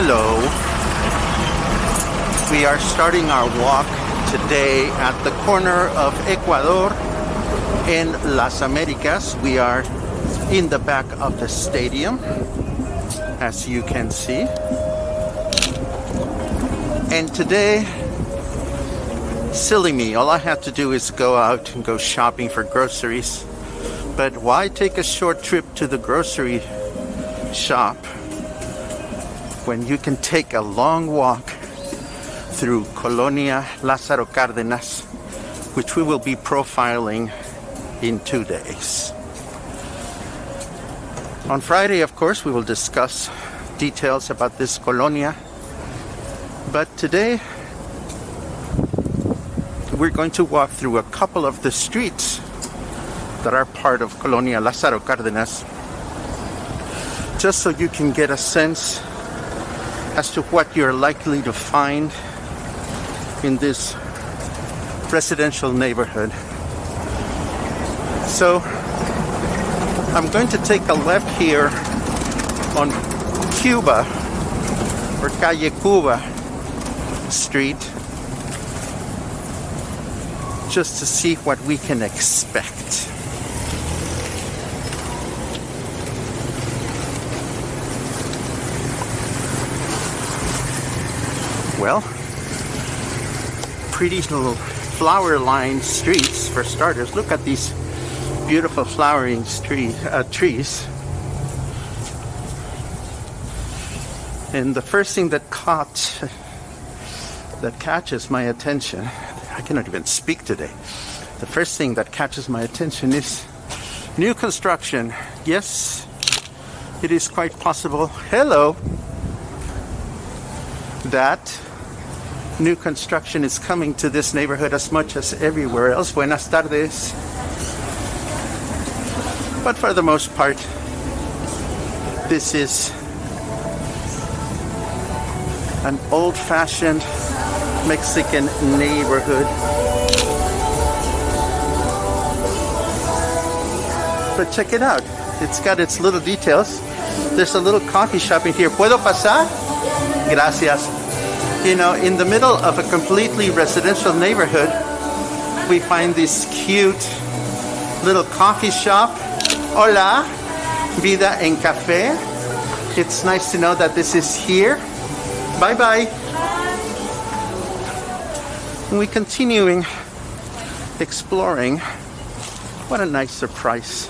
Hello. We are starting our walk today at the corner of Ecuador and Las Americas. We are in the back of the stadium, as you can see. And today, silly me, all I have to do is go out and go shopping for groceries. But why take a short trip to the grocery shop when you can take a long walk through Colonia Lázaro Cárdenas, which we will be profiling in 2 days. On Friday, of course, we will discuss details about this colonia. But today, we're going to walk through a couple of the streets that are part of Colonia Lázaro Cárdenas, just so you can get a sense as to what you're likely to find in this residential neighborhood. So, I'm going to take a left here on Cuba, or Calle Cuba Street, just to see what we can expect. Well, pretty little flower-lined streets for starters. Look at these beautiful flowering trees. And the first thing that catches my attention, I cannot even speak today. The first thing that catches my attention is new construction. Yes, it is quite possible. Hello. That new construction is coming to this neighborhood as much as everywhere else. Buenas tardes. But for the most part, this is an old-fashioned Mexican neighborhood. But check it out. It's got its little details. There's a little coffee shop in here. ¿Puedo pasar? Gracias. You know, in the middle of a completely residential neighborhood, we find this cute little coffee shop. Hola, vida en café. It's nice to know that this is here. Bye-bye. We continuing exploring. What a nice surprise.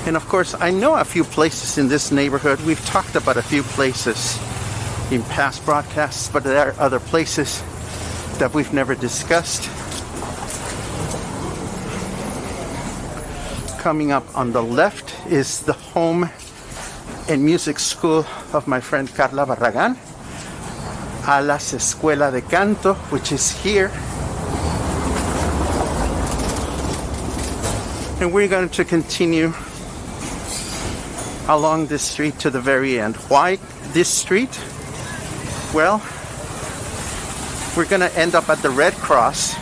And of course, I know a few places in this neighborhood. We've talked about a few places in past broadcasts, but there are other places that we've never discussed. Coming up on the left is the home and music school of my friend Carla Barragán, Alas Escuela de Canto, which is here. And we're going to continue along this street to the very end. Why this street? Well, we're going to end up at the Red Cross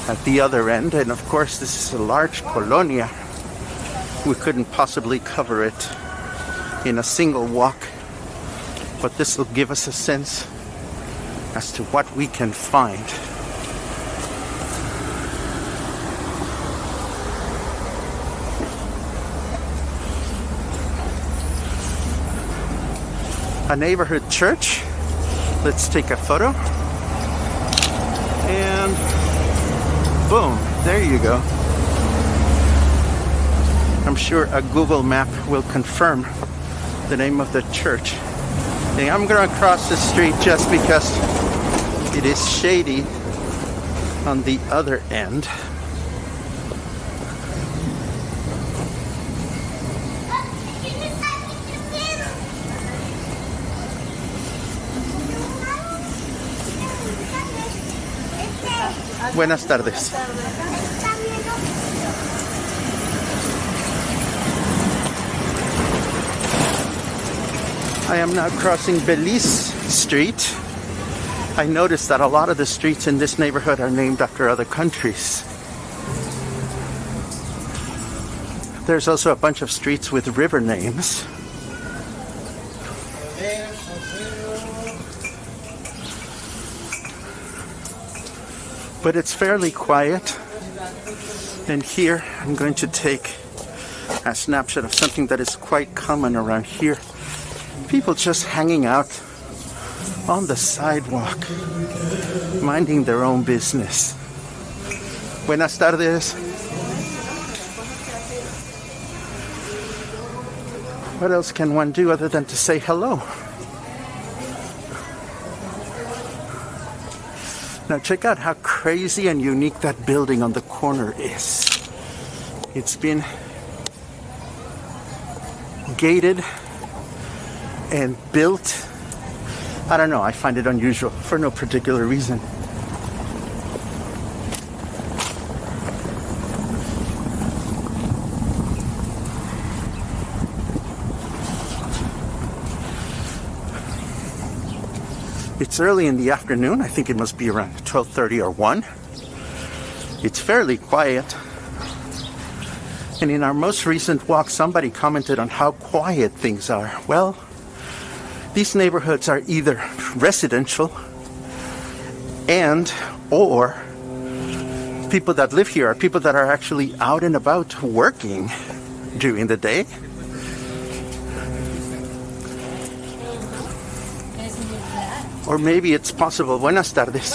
at the other end. And of course, this is a large colonia. We couldn't possibly cover it in a single walk. But this will give us a sense as to what we can find. A neighborhood church. Let's take a photo. And boom, there you go. I'm sure a Google map will confirm the name of the church. And I'm going to cross the street just because it is shady on the other end. Buenas tardes. I am now crossing Belize Street. I noticed that a lot of the streets in this neighborhood are named after other countries. There's also a bunch of streets with river names. but it's fairly quiet. And here I'm going to take a snapshot of something that is quite common around here. People just hanging out on the sidewalk, minding their own business. Buenas tardes. What else can one do other than to say hello? Now check out how crazy and unique that building on the corner is. It's been gated and built. I don't know, I find it unusual for no particular reason. It's early in the afternoon. I think it must be around 12:30 or 1. It's fairly quiet. And in our most recent walk, somebody commented on how quiet things are. Well, these neighborhoods are either residential and or people that live here are people that are actually out and about working during the day. Or maybe it's possible, buenas tardes,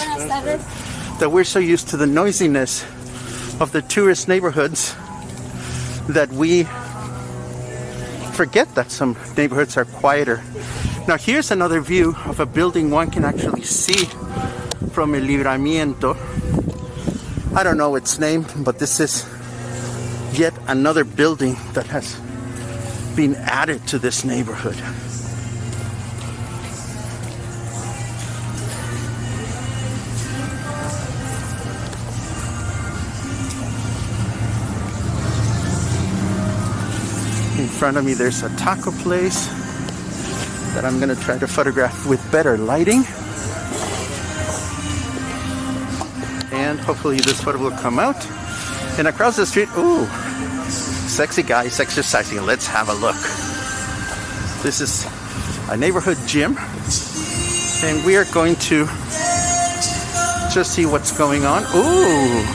that we're so used to the noisiness of the tourist neighborhoods that we forget that some neighborhoods are quieter. Now here's another view of a building one can actually see from El Libramiento. I don't know its name, but this is yet another building that has been added to this neighborhood. In front of me there's a taco place that I'm going to try to photograph with better lighting. And hopefully this photo will come out. And across the street, ooh, sexy guys exercising. Let's have a look. This is a neighborhood gym. And we are going to just see what's going on. Ooh,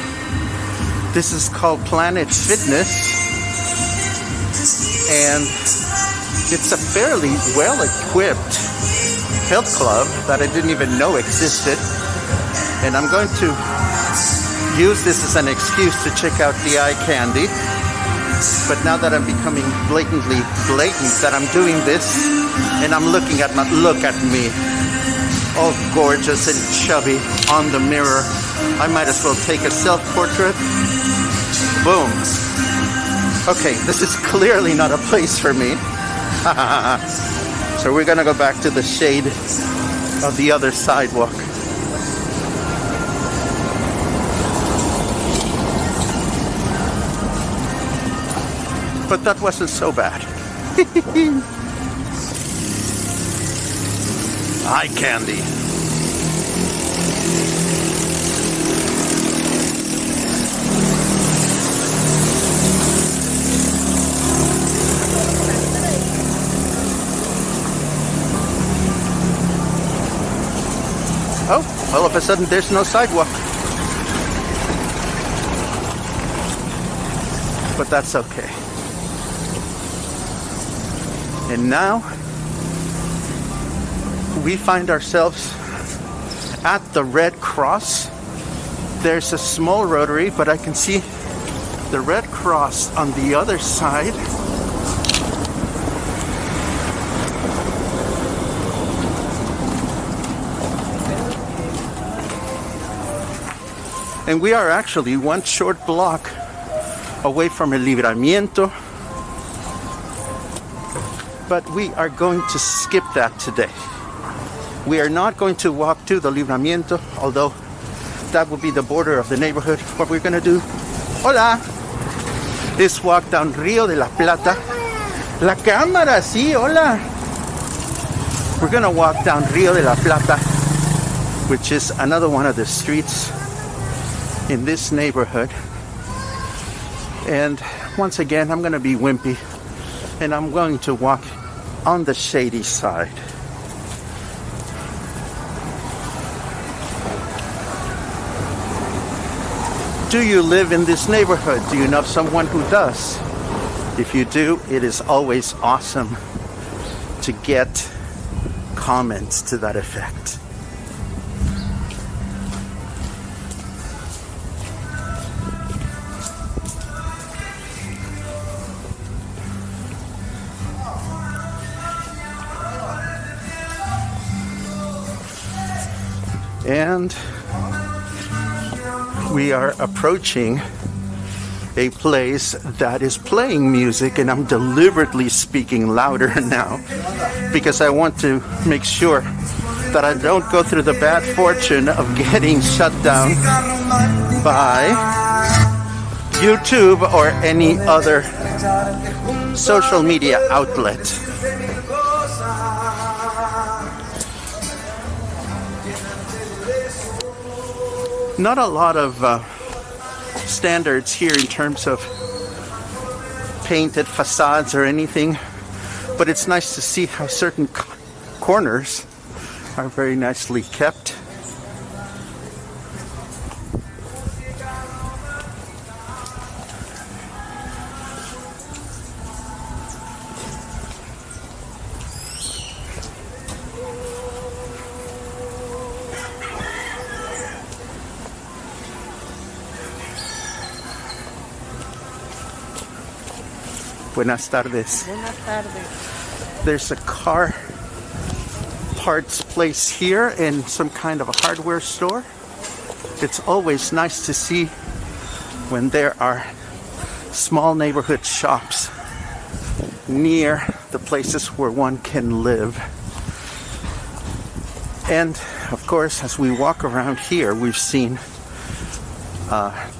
this is called Planet Fitness. And it's a fairly well-equipped health club that I didn't even know existed. And I'm going to use this as an excuse to check out the eye candy. But now that I'm becoming blatantly blatant that I'm doing this, and I'm looking at look at me, all gorgeous and chubby on the mirror, I might as well take a self-portrait. Boom. Okay, this is clearly not a place for me. So we're gonna go back to the shade of the other sidewalk. But that wasn't so bad. Eye candy. Oh, all of a sudden there's no sidewalk. But that's okay. And now we find ourselves at the Red Cross. There's a small rotary, but I can see the Red Cross on the other side. And we are actually one short block away from El Libramiento. But we are going to skip that today. We are not going to walk to the Libramiento, although that will be the border of the neighborhood. What we're going to do, hola, is walk down Rio de la Plata. La cámara, sí, hola. We're going to walk down Rio de la Plata, which is another one of the streets in this neighborhood. And once again, I'm going to be wimpy, and I'm going to walk on the shady side. Do you live in this neighborhood? Do you know someone who does? If you do, it is always awesome to get comments to that effect. And we are approaching a place that is playing music, and I'm deliberately speaking louder now because I want to make sure that I don't go through the bad fortune of getting shut down by YouTube or any other social media outlet. Not a lot of standards here in terms of painted facades or anything, but it's nice to see how certain corners are very nicely kept. Buenas tardes. Buenas tardes. There's a car parts place here and some kind of a hardware store. It's always nice to see when there are small neighborhood shops near the places where one can live. And of course, as we walk around here, we've seen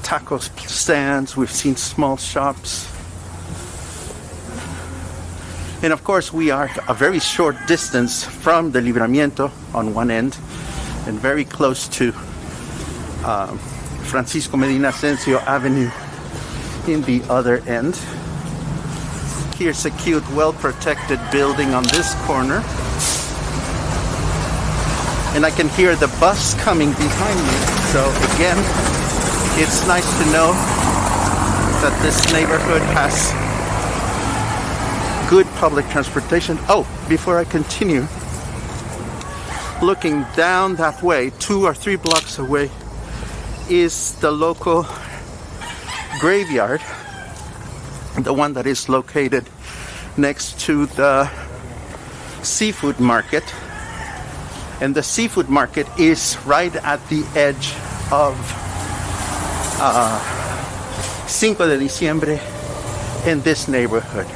taco stands, we've seen small shops. And of course, we are a very short distance from the Libramiento on one end and very close to Francisco Medina Asensio Avenue in the other end. Here's a cute, well-protected building on this corner. And I can hear the bus coming behind me. So again, it's nice to know that this neighborhood has good public transportation. Oh, before I continue, looking down that way, 2 or 3 blocks away, is the local graveyard, the one that is located next to the seafood market. And the seafood market is right at the edge of 5 de Diciembre in this neighborhood.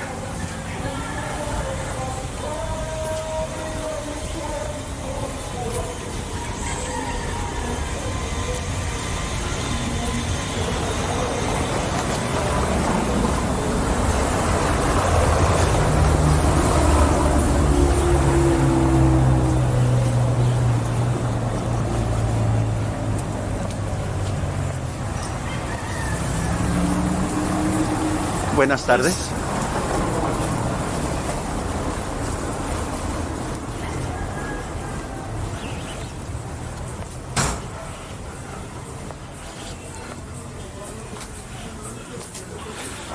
Buenas tardes.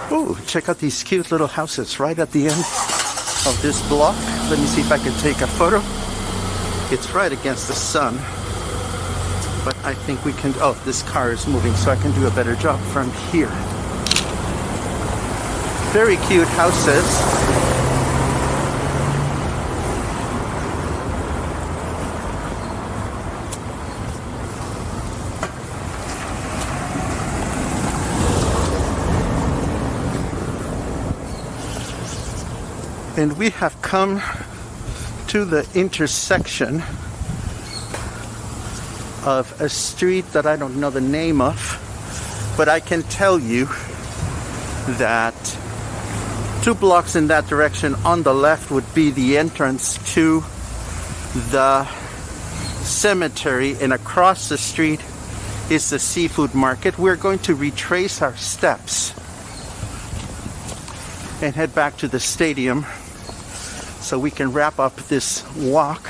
Oh, check out these cute little houses right at the end of this block. Let me see if I can take a photo. It's right against the sun, but I think we can. Oh, this car is moving, so I can do a better job from here. Very cute houses. And we have come to the intersection of a street that I don't know the name of, but I can tell you that 2 blocks in that direction on the left would be the entrance to the cemetery, and across the street is the seafood market. We're going to retrace our steps and head back to the stadium so we can wrap up this walk.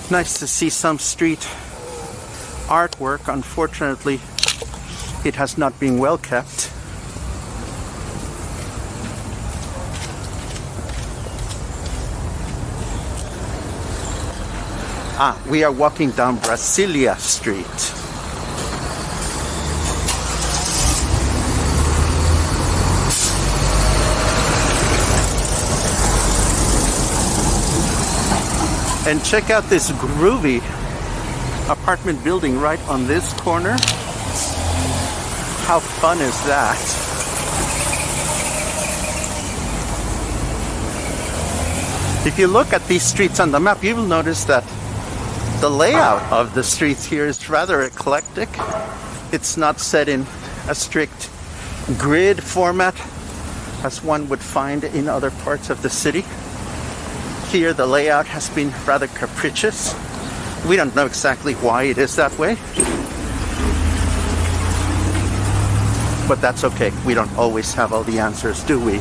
Nice to see some street artwork. Unfortunately, it has not been well kept. We are walking down Brasilia Street. And check out this groovy apartment building right on this corner. How fun is that? If you look at these streets on the map, you will notice that the layout of the streets here is rather eclectic. It's not set in a strict grid format as one would find in other parts of the city. Here the layout has been rather capricious. We don't know exactly why it is that way, but that's okay. We don't always have all the answers, do we?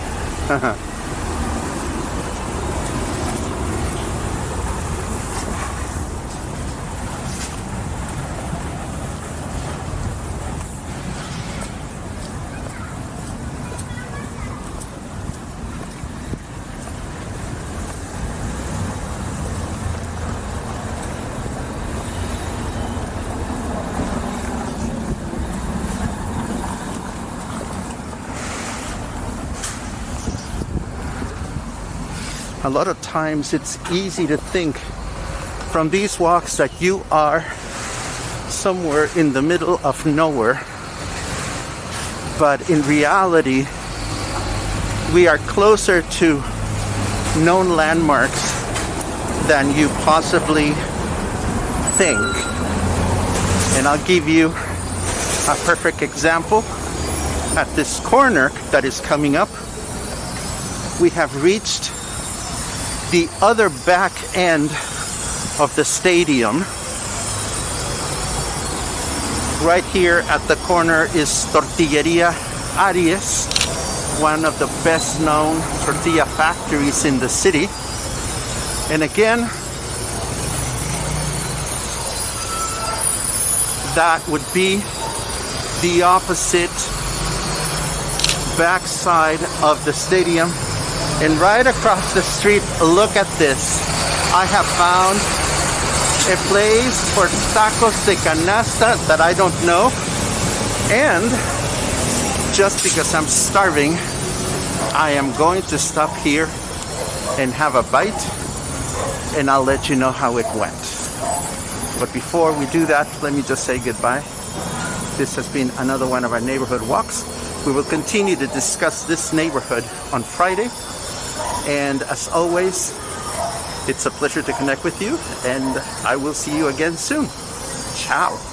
A lot of times it's easy to think from these walks that you are somewhere in the middle of nowhere. But in reality, we are closer to known landmarks than you possibly think. And I'll give you a perfect example. At this corner that is coming up, we have reached the other back end of the stadium. Right here at the corner is Tortillaria Aries, one of the best known tortilla factories in the city. And again, that would be the opposite backside of the stadium. And right across the street, look at this. I have found a place for tacos de canasta that I don't know. And just because I'm starving, I am going to stop here and have a bite, and I'll let you know how it went. But before we do that, let me just say goodbye. This has been another one of our neighborhood walks. We will continue to discuss this neighborhood on Friday. And as always, it's a pleasure to connect with you, and I will see you again soon. Ciao.